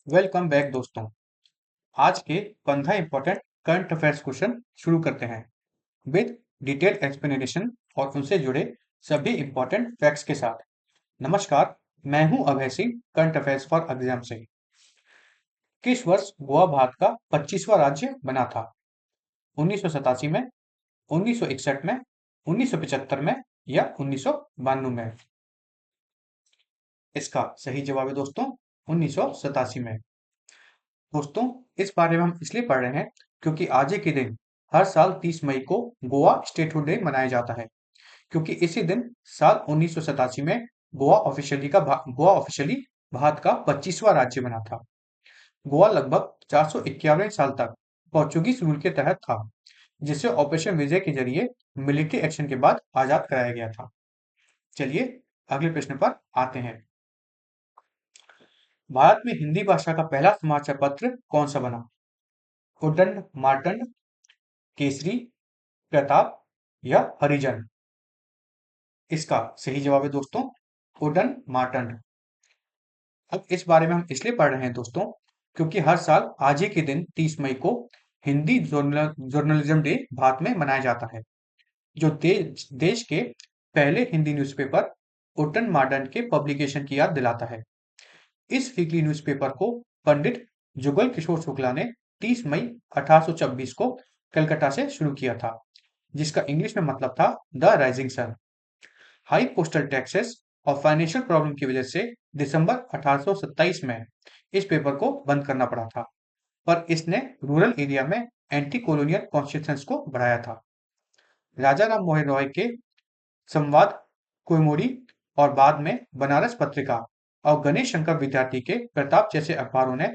Welcome back दोस्तों। आज के 15 इंपॉर्टेंट करंट अफेयर्स क्वेश्चन शुरू करते हैं विद डिटेल एक्सप्लेनेशन और उनसे जुड़े सभी इंपॉर्टेंट फैक्ट्स के साथ। नमस्कार, मैं हूं Abhay Singh, current affairs for exam से। किस वर्ष गोवा भारत का 25वां राज्य बना था? 1987 में, 1961 में, 1975 में या 1992 में? इसका सही जवाब है दोस्तों 1987 में। दोस्तों, इस बारे में हम इसलिए पढ़ रहे हैं क्योंकि आज ही के दिन हर साल 30 मई को गोवा स्टेटहुड डे मनाया जाता है, क्योंकि इसी दिन साल 1987 में गोवा ऑफिशियली भारत का 25वां राज्य बना था। गोवा लगभग 451 साल तक पोर्चुगीज रूल के तहत था, जिसे ऑपरेशन विजय के जरिए मिलिट्री एक्शन के बाद आजाद कराया गया था। चलिए अगले प्रश्न पर आते हैं। भारत में हिंदी भाषा का पहला समाचार पत्र कौन सा बना? उदंड मार्तंड, केसरी, प्रताप या हरिजन? इसका सही जवाब है दोस्तों उडन मार्टन। अब इस बारे में हम इसलिए पढ़ रहे हैं दोस्तों क्योंकि हर साल आज ही के दिन 30 मई को हिंदी जर्नलिज्म डे भारत में मनाया जाता है, जो देश के पहले हिंदी न्यूज़पेपर उटन मार्टन के पब्लिकेशन की याद दिलाता है। इस वीकली न्यूज़पेपर को पंडित जुगल किशोर शुक्ला ने 30 मई 1826 को कलकत्ता से शुरू किया था, जिसका इंग्लिश में मतलब था the rising sun. High postal taxes और फाइनेंशियल प्रॉब्लम की वजह से दिसंबर 1827 में इस पेपर को बंद करना पड़ा था, पर इसने रूरल एरिया में एंटी कॉलोनियल कॉन्स्टिट्यूशंस को बढ़ाया था। राजा राम मोहन रॉय के संवाद कोयमोरी और बाद में बनारस पत्रिका और गणेश शंकर विद्यार्थी के प्रताप जैसे अखबारों ने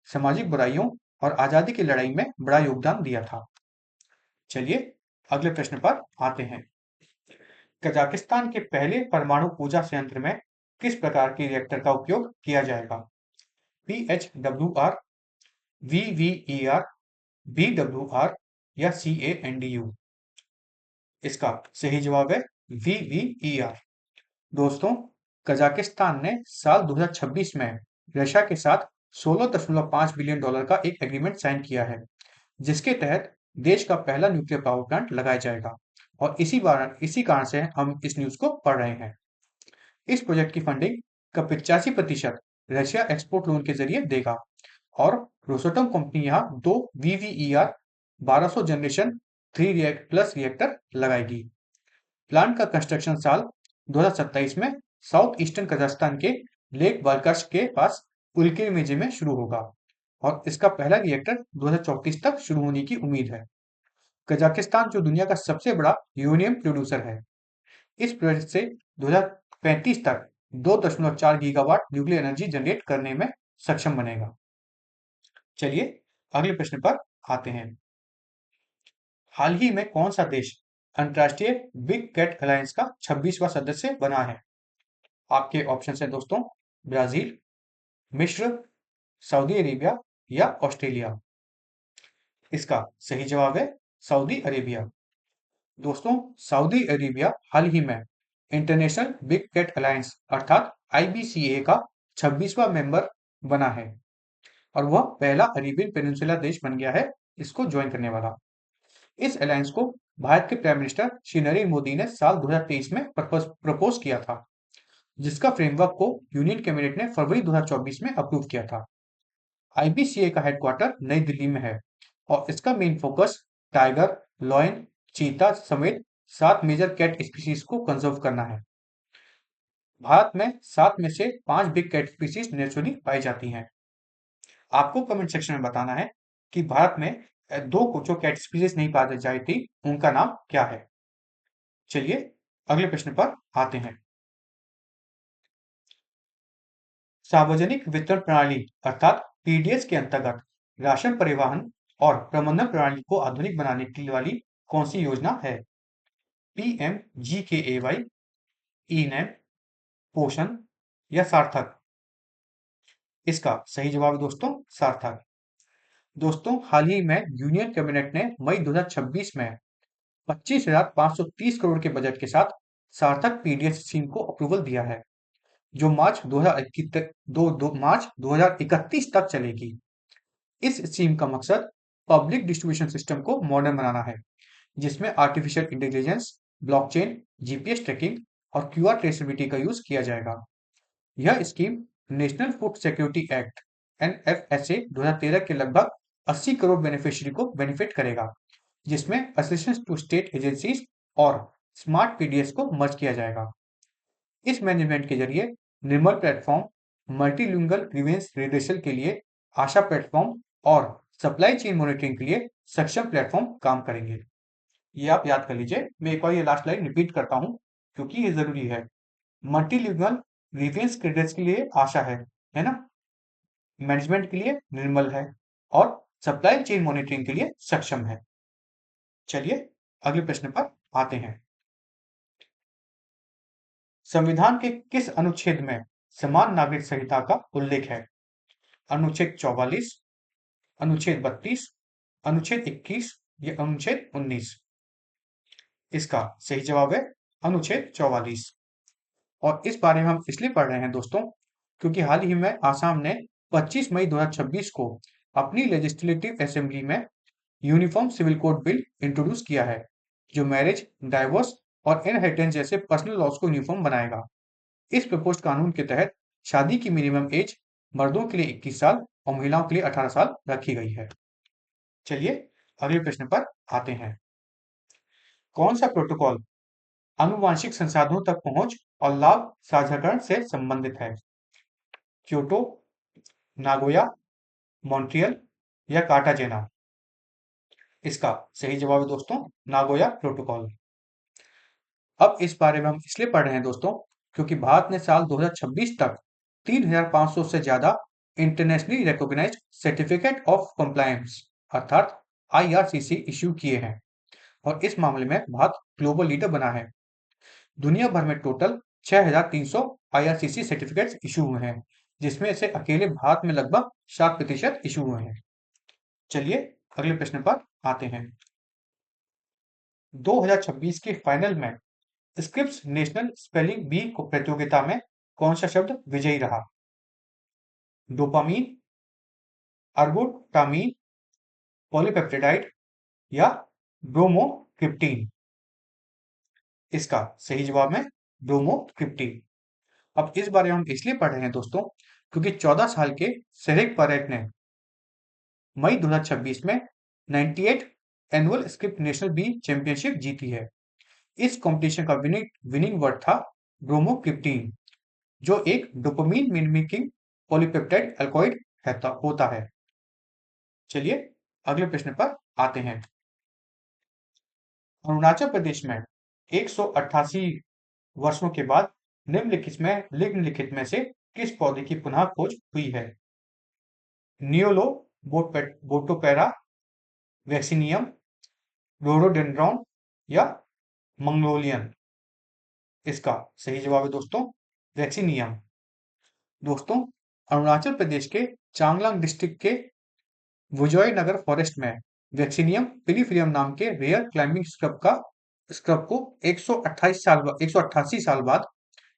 सामाजिक बुराइयों और आजादी की लड़ाई में बड़ा योगदान दिया था। चलिए अगले प्रश्न पर आते हैं। कजाकिस्तान के पहले परमाणु ऊर्जा संयंत्र में किस प्रकार के रिएक्टर का उपयोग किया जाएगा? PHWR, VVER, BWR या CANDU? इसका सही जवाब है VVER। दोस्तों, कजाकिस्तान ने साल 2026 में रशिया के साथ $16.5 बिलियन का एक एग्रीमेंट साइन किया है, जिसके तहत देश का पहला न्यूक्लियर पावर प्लांट लगाया जाएगा, और इसी कारण से हम इस न्यूज को पढ़ रहे हैं। इस प्रोजेक्ट की फंडिंग का 85% रशिया एक्सपोर्ट लोन के जरिए देगा, और रोसोटम कंपनी यहाँ 2 VVER 1200 जनरेशन 3 प्लस रिएक्टर लगाएगी। प्लांट का कंस्ट्रक्शन साल 2027 में साउथ ईस्टर्न कजाकिस्तान के लेक बाल्कश के पास उल्केमेजे में शुरू होगा, और इसका पहला रिएक्टर 2034 तक शुरू होने की उम्मीद है। कजाकिस्तान जो दुनिया का सबसे बड़ा यूरेनियम प्रोड्यूसर है, इस प्रोजेक्ट से 2035 तक 2.4 गीगावाट न्यूक्लियर एनर्जी जनरेट करने में सक्षम बनेगा। चलिए अगले प्रश्न पर आते हैं। हाल ही में कौन सा देश अंतर्राष्ट्रीय बिग कैट अलायंस का 26वां सदस्य बना है? आपके ऑप्शन है दोस्तों ब्राजील, मिस्र, सऊदी अरेबिया या ऑस्ट्रेलिया? इसका सही जवाब है सऊदी अरेबिया। दोस्तों, सऊदी अरेबिया हाल ही में इंटरनेशनल बिग कैट अलायंस अर्थात IBCA का 26वां मेंबर बना है, और वह पहला अरेबियन पेनिनसुला देश बन गया है इसको ज्वाइन करने वाला। इस अलायंस को भारत के प्राइम मिनिस्टर श्री नरेंद्र मोदी ने साल 2023 में प्रपोज किया था, जिसका फ्रेमवर्क को यूनियन कैबिनेट ने फरवरी 2024 में अप्रूव किया था। IBCA का हेडक्वार्टर नई दिल्ली में है, और इसका मेन फोकस टाइगर, लॉयन, चीता समेत 7 मेजर कैट स्पीशीज को कंजर्व करना है। भारत में 7 में से 5 बिग कैट स्पीशीज नेचुरली पाई जाती हैं। आपको कमेंट सेक्शन में बताना है कि भारत में दो जो कैट स्पीशीज नहीं पाई जाती थी उनका नाम क्या है। चलिए अगले प्रश्न पर आते हैं। सार्वजनिक वितरण प्रणाली अर्थात PDS के अंतर्गत राशन परिवहन और प्रबंधन प्रणाली को आधुनिक बनाने की वाली कौन सी योजना है? PMGKAY, ENAM, पोषण या सार्थक? इसका सही जवाब है दोस्तों सार्थक। दोस्तों, हाल ही में यूनियन कैबिनेट ने मई 2026 में 25,530 करोड़ के बजट के साथ सार्थक PDS स्कीम को अप्रूवल दिया है। जो मार्च 2021 तक मार्च 2031 तक चलेगी। इस स्कीम का मकसद पब्लिक डिस्ट्रीब्यूशन सिस्टम को मॉडर्न बनाना है, जिसमें artificial intelligence, blockchain, GPS tracking और क्यूआर ट्रेसेबिलिटी का यूज किया जाएगा। यह scheme national food security act NFSA 2013 के लगभग 80 करोड़ बेनिफिशियरी को बेनिफिट करेगा, जिसमें असिस्टेंस टू स्टेट एजेंसीज और स्मार्ट पीडीएस को मर्ज किया जाएगा। इस मैनेजमेंट के जरिए निर्मल प्लेटफॉर्म, मल्टीलिंगुअल ग्रीवेंस रिड्रेसल के लिए आशा प्लेटफॉर्म और सप्लाई चेन मॉनिटरिंग के लिए सक्षम प्लेटफॉर्म काम करेंगे। ये आप याद कर लीजिए। मैं एक बार ये लास्ट लाइन रिपीट करता हूँ क्योंकि ये जरूरी है। मल्टीलिंगुअल ग्रीवेंस रिड्रेस के लिए आशा है ना, मैनेजमेंट के लिए निर्मल है और सप्लाई चेन मॉनिटरिंग के लिए सक्षम है। चलिए अगले प्रश्न पर आते हैं। संविधान के किस अनुच्छेद में समान नागरिक संहिता का उल्लेख है? अनुच्छेद 44, अनुच्छेद 32, अनुच्छेद 21 या अनुच्छेद 19? इसका सही जवाब है अनुच्छेद 44। और इस बारे में हम इसलिए पढ़ रहे हैं दोस्तों, क्योंकि हाल ही में आसाम ने 25 मई 2026 को अपनी लेजिस्लेटिव असेंबली में uniform civil code bill introduce किया है, जो मैरिज, डाइवोर्स और इनहेरिटेंस जैसे पर्सनल लॉज को यूनिफॉर्म बनाएगा। इस प्रपोज्ड कानून के तहत शादी की मिनिमम एज मर्दों के लिए 21 साल और महिलाओं के लिए 18 साल रखी गई है। चलिए अगले प्रश्न पर आते हैं। कौन सा प्रोटोकॉल आनुवांशिक संसाधनों तक पहुंच और लाभ साझाकरण से संबंधित है? क्योटो, नागोया, मॉन्ट्रियल या कार्टाजेना? इसका सही जवाब है दोस्तों नागोया प्रोटोकॉल। अब इस बारे में हम इसलिए पढ़ रहे हैं दोस्तों, क्योंकि भारत ने साल 2026 तक 3,500 से ज्यादा internationally recognised certificate of compliance अर्थात आईआरसीसी इश्यू किए हैं और इस मामले में भारत ग्लोबल लीडर बना है। दुनिया भर में टोटल 6,300 आईआरसीसी सर्टिफिकेट्स इशू हुए हैं, जिसमें से अकेले भारत में लगभग 7% इशू हुए हैं। चलिए अगले प्रश्न पर आते हैं। 2026 के फाइनल में स्क्रिप्स नेशनल स्पेलिंग बी प्रतियोगिता में कौन सा शब्द विजयी रहा? डोपामीन, अर्बुटामीन, पॉलीपेप्टाइड या ब्रोमोक्रिप्टीन? इसका सही जवाब है ब्रोमोक्रिप्टीन। अब इस बारे में हम इसलिए पढ़ रहे हैं दोस्तों, क्योंकि 14 साल के सेरिक परेट ने मई 2026 में 98 annual Scripps National Bee championship जीती है। इस कंपटीशन का विनिंग वर्ड था ब्रोमोक्रिप्टीन, जो एक डोपामीन मिमिकिंग पॉलीपेप्टाइड अल्कोइड होता है। चलिए अगले प्रश्न पर आते हैं। अरुणाचल प्रदेश में 188 वर्षों के बाद निम्नलिखित में से किस पौधे की पुनः खोज हुई है? नियोलो बोटोपेरा, वैक्सीनियम, रोडोडेंड्रॉन या मंगोलियन? इसका सही जवाब है दोस्तों वैक्सीनियम। दोस्तों अरुणाचल प्रदेश के चांगलांग डिस्ट्रिक्ट के विजयनगर फॉरेस्ट में वैक्सीनियम पिलीफिलियम नाम के रेयर क्लाइंबिंग स्क्रब को 188 साल बाद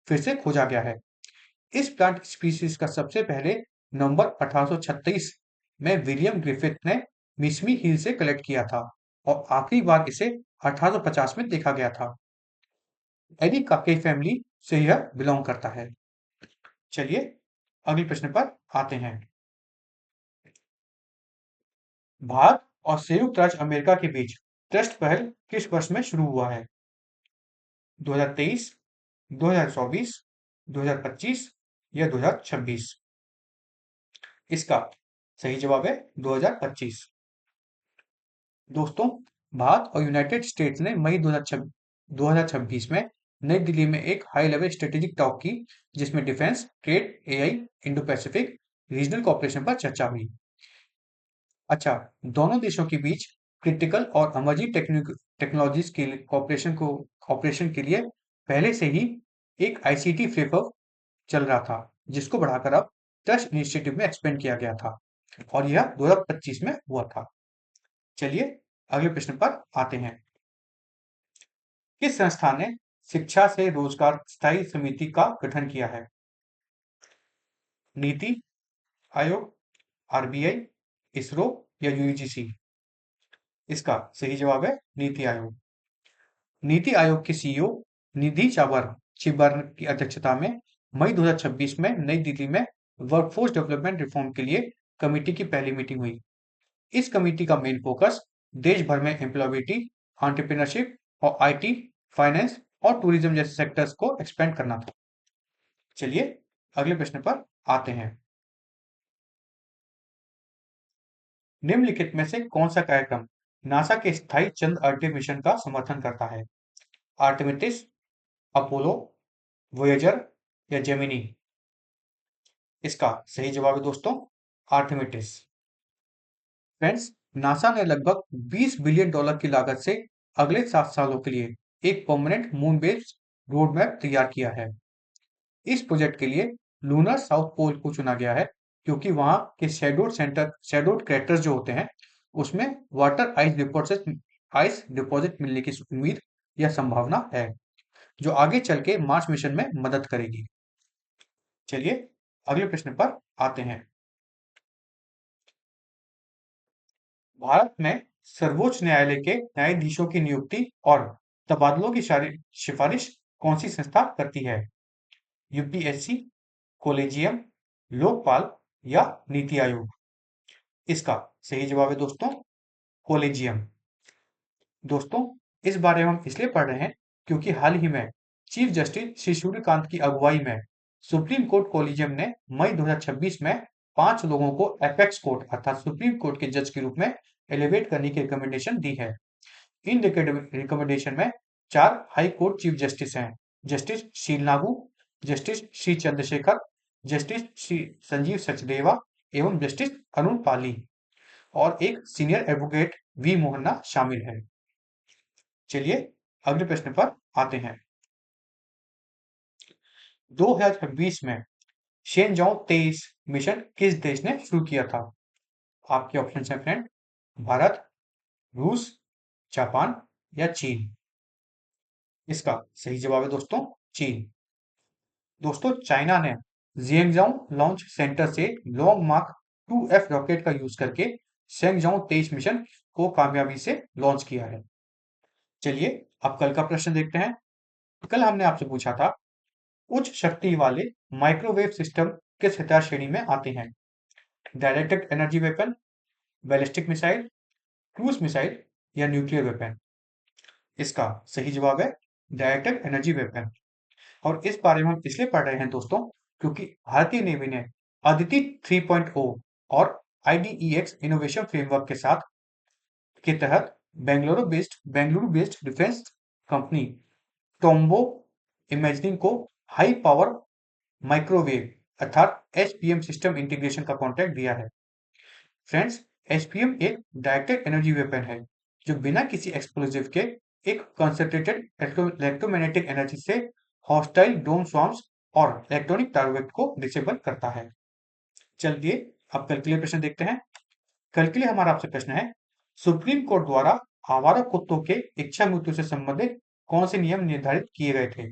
फिर से खोजा गया है। इस प्लांट स्पीसीज का सबसे पहले नवंबर 1836 में विलियम ग्रिफिथ ने मिसमी हिल से कलेक्ट किया था और आखिरी बार इसे 1850 में देखा गया था। एरिकाके फैमिली से यह बिलोंग करता है। चलिए अगले प्रश्न पर आते हैं। भारत और संयुक्त राज्य अमेरिका के बीच ट्रस्ट पहल किस वर्ष में शुरू हुआ है? 2023, 2024, 2025 या 2026? इसका सही जवाब है 2025। दोस्तों भारत और यूनाइटेड स्टेट्स ने मई 2026 में नई दिल्ली में एक हाई लेवल स्ट्रेटेजिक टॉक की, जिसमें defence, trade, AI, Indo Pacific regional cooperation पर चर्चा हुई। अच्छा, दोनों देशों के बीच क्रिटिकल और इमर्जिंग टेक्नोलॉजीज के कॉपरेशन के लिए पहले से ही एक आईसीटी फ्रेमवर्क चल रहा था, जिसको बढ़ाकर अब ट्रस्ट इनिशिएटिव में एक्सपेंड किया गया था और यह 2025 में हुआ था। चलिए अगले प्रश्न पर आते हैं। किस संस्था ने शिक्षा से रोजगार स्थायी समिति का गठन किया है? नीति आयोग, आरबीआई, इसरो या यूजीसी? इसका सही जवाब है नीति आयोग। नीति आयोग के सीईओ निधि चिबर की अध्यक्षता में मई 2026 में नई दिल्ली में वर्कफोर्स डेवलपमेंट रिफॉर्म के लिए कमेटी की पहली मीटिंग हुई। इस कमेटी का मेन फोकस देश भर में एम्प्लॉयबिलिटी, एंटरप्रेन्योरशिप और आईटी, फाइनेंस और टूरिज्म जैसे सेक्टर्स को एक्सपेंड करना था। चलिए अगले प्रश्न पर आते हैं। निम्नलिखित में से कौन सा कार्यक्रम नासा के स्थायी चंद्र अड्डे मिशन का समर्थन करता है? आर्टेमिस, अपोलो, वोयेजर या जेमिनी? इसका सही जवाब है दोस्तों आर्टेमिस। फ्रेंड्स, नासा ने लगभग $20 बिलियन की लागत से अगले 7 सालों के लिए एक permanent moon based road map तैयार किया है। इस प्रोजेक्ट के लिए लूनर साउथ पोल को चुना गया है क्योंकि वहां के शेडोड क्रैटर्स जो होते हैं उसमें वाटर आइस डिपॉजिट मिलने की उम्मीद या संभावना है, जो आगे चल के मार्स मिशन में मदद करेगी। चलिए अगले प्रश्न पर आते हैं। भारत में सर्वोच्च न्यायालय के न्यायाधीशों की नियुक्ति और तबादलों की सिफारिश कौन सी संस्था करती है? यूपीएससी, कोलेजियम, लोकपाल या नीति आयोग? इसका सही जवाब है दोस्तों कोलेजियम। दोस्तों, इस बारे में हम इसलिए पढ़ रहे हैं क्योंकि हाल ही में चीफ जस्टिस श्री सूर्यकांत की अगुवाई में सुप्रीम कोर्ट कोलिजियम ने मई 2026 में 5 लोगों को एपेक्स कोर्ट अर्थात सुप्रीम कोर्ट के जज के रूप में एलिवेट करने की रिकमेंडेशन दी है। इन रिकमेंडेशन में 4 हाई कोर्ट चीफ जस्टिस हैं: जस्टिस शील नागू, जस्टिस श्री चंद्रशेखर, जस्टिस श्री संजीव सचदेवा एवं जस्टिस अरुण पाली और एक सीनियर एडवोकेट वी मोहन्ना शामिल है। चलिए अगले प्रश्न पर आते हैं। 2026 में शेनजाओ 23 मिशन किस देश ने शुरू किया था? आपके ऑप्शन है फ्रेंड, भारत, रूस, जापान या चीन? इसका सही जवाब है दोस्तों चीन। दोस्तों, चाइना ने जियांगजाओ लॉन्च सेंटर से लॉन्ग मार्क 2F रॉकेट का यूज करके शेंगजाओ 23 मिशन को कामयाबी से लॉन्च किया है। चलिए अब कल का प्रश्न देखते हैं। कल हमने आपसे पूछा था उच्च शक्ति वाले माइक्रोवेव सिस्टम किस हथियार श्रेणी में आते हैं? Directed energy weapon, ballistic missile, cruise missile या न्यूक्लियर वेपन? इसका सही जवाब है डायरेक्टेड एनर्जी वेपन। और इस बारे में हम इसलिए पढ़ रहे हैं दोस्तों क्योंकि भारतीय नेवी ने अदिति 3.0 और IDEX इनोवेशन फ्रेमवर्क के तहत Bengaluru based defence company Tombow imagining को हाई पावर माइक्रोवेव अर्थात HPM सिस्टम इंटीग्रेशन का कॉन्ट्रैक्ट दिया है। फ्रेंड्स, HPM एक डायरेक्टेड एनर्जी वेपन है जो बिना किसी एक्सप्लोजिव के एक कंसंट्रेटेड इलेक्ट्रोमैग्नेटिक एनर्जी से हॉस्टाइल ड्रोन स्वार्म्स और इलेक्ट्रॉनिक टारगेट को डिसेबल करता है। चलिए अब कल के लिए प्रश्न देखते हैं। कल के लिए हमारा आपसे प्रश्न है, सुप्रीम कोर्ट द्वारा आवारा कुत्तों के इच्छा मृत्यु से संबंधित कौन से नियम निर्धारित किए गए थे?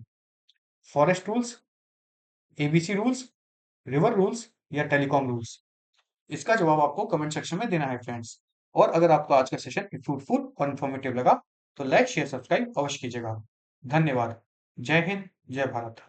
Forest rules, ABC rules, river rules या टेलीकॉम रूल्स? इसका जवाब आपको कमेंट सेक्शन में देना है फ्रेंड्स। और अगर आपको आज का सेशन फ्रूटफुल और इन्फॉर्मेटिव लगा तो लाइक शेयर सब्सक्राइब अवश्य कीजिएगा। धन्यवाद। जय हिंद, जय भारत।